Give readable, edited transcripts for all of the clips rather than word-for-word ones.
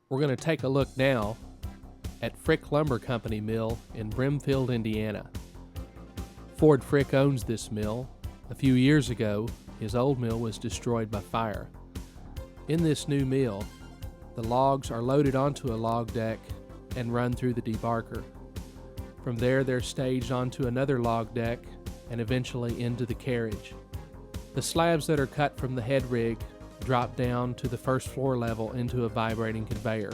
We're going to take a look now at Frick Lumber Company mill in Brimfield, Indiana. Ford Frick owns this mill. A few years ago, his old mill was destroyed by fire. In this new mill, the logs are loaded onto a log deck and run through the debarker. From there, they're staged onto another log deck and eventually into the carriage. The slabs that are cut from the head rig drop down to the first floor level into a vibrating conveyor.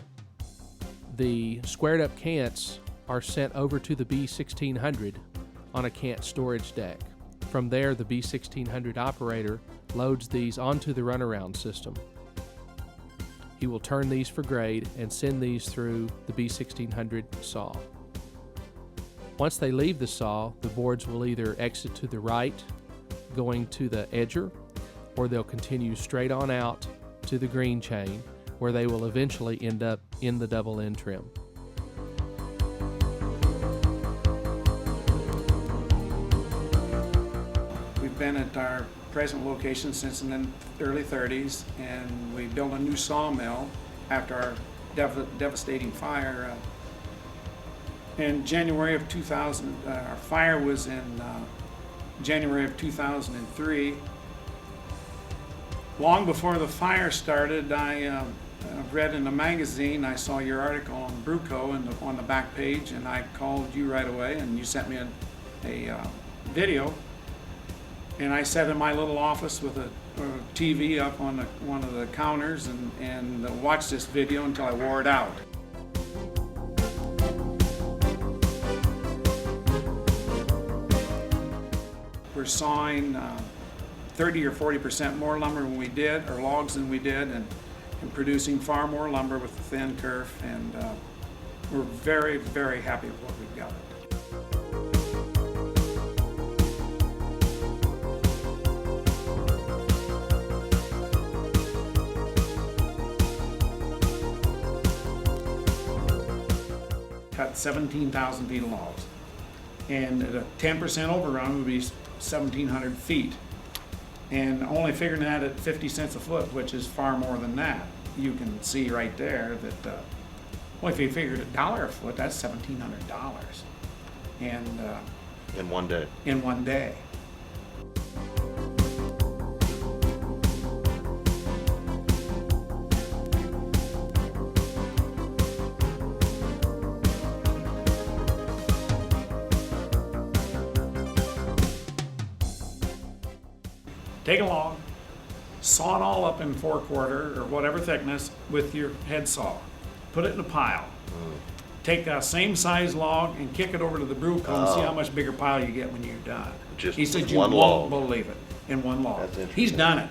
The squared up cants are sent over to the B-1600 on a cant storage deck. From there, the B-1600 operator loads these onto the runaround system. He will turn these for grade and send these through the B-1600 saw. Once they leave the saw, the boards will either exit to the right, going to the edger, or they'll continue straight on out to the green chain, where they will eventually end up in the double end trim. We've been at our present location since the early 30s, and we built a new sawmill after our devastating fire. In January of 2000, our fire was in January of 2003. Long before the fire started, I read in a magazine, I saw your article on BREWCO on the back page, and I called you right away, and you sent me a video. And I sat in my little office with a TV up on one of the counters and watched this video until I wore it out. We're sawing 30 or 40% more lumber than we did, or logs than we did, and producing far more lumber with the thin kerf, and we're very, very happy with what we've got. Cut 17,000 feet of logs, and at a 10% overrun would be 1,700 feet. And only figuring that at 50 cents a foot, which is far more than that. You can see right there that, well, if you figured $1 a foot, that's $1,700. And in one day. In one day. Take a log, saw it all up in 4/4 or whatever thickness with your head saw. Put it in a pile. Take that same size log and kick it over to the BREWCO and see how much bigger pile you get when you're done. Just he said you one won't log. believe it, in one log. That's interesting. He's done it.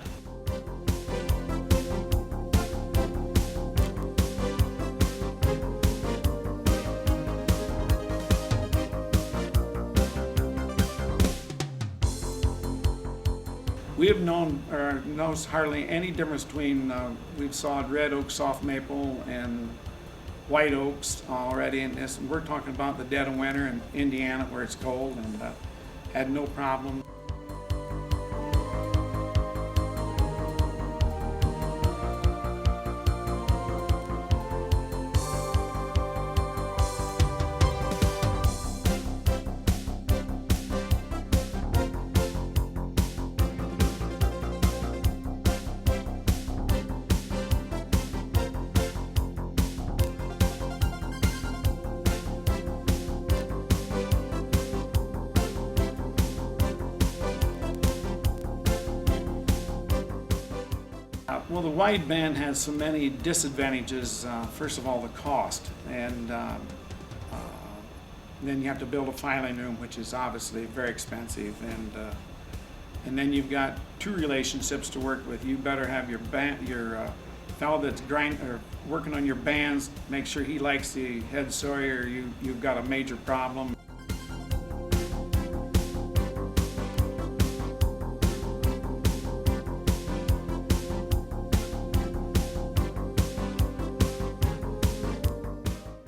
We have known or knows hardly any difference between we've sawed red oak, soft maple, and white oaks already in this. And we're talking about the dead of winter in Indiana where it's cold, and had no problem. Well, the wideband has so many disadvantages. First of all, the cost, and then you have to build a filing room, which is obviously very expensive, and then you've got two relationships to work with. You better have your fellow that's working on your bands, make sure he likes the head sawyer, or you've got a major problem.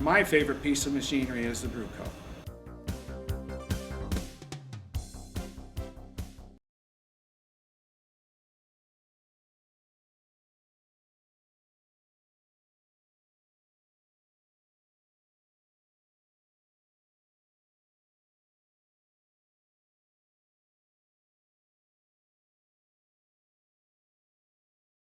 My favorite piece of machinery is the BREWCO.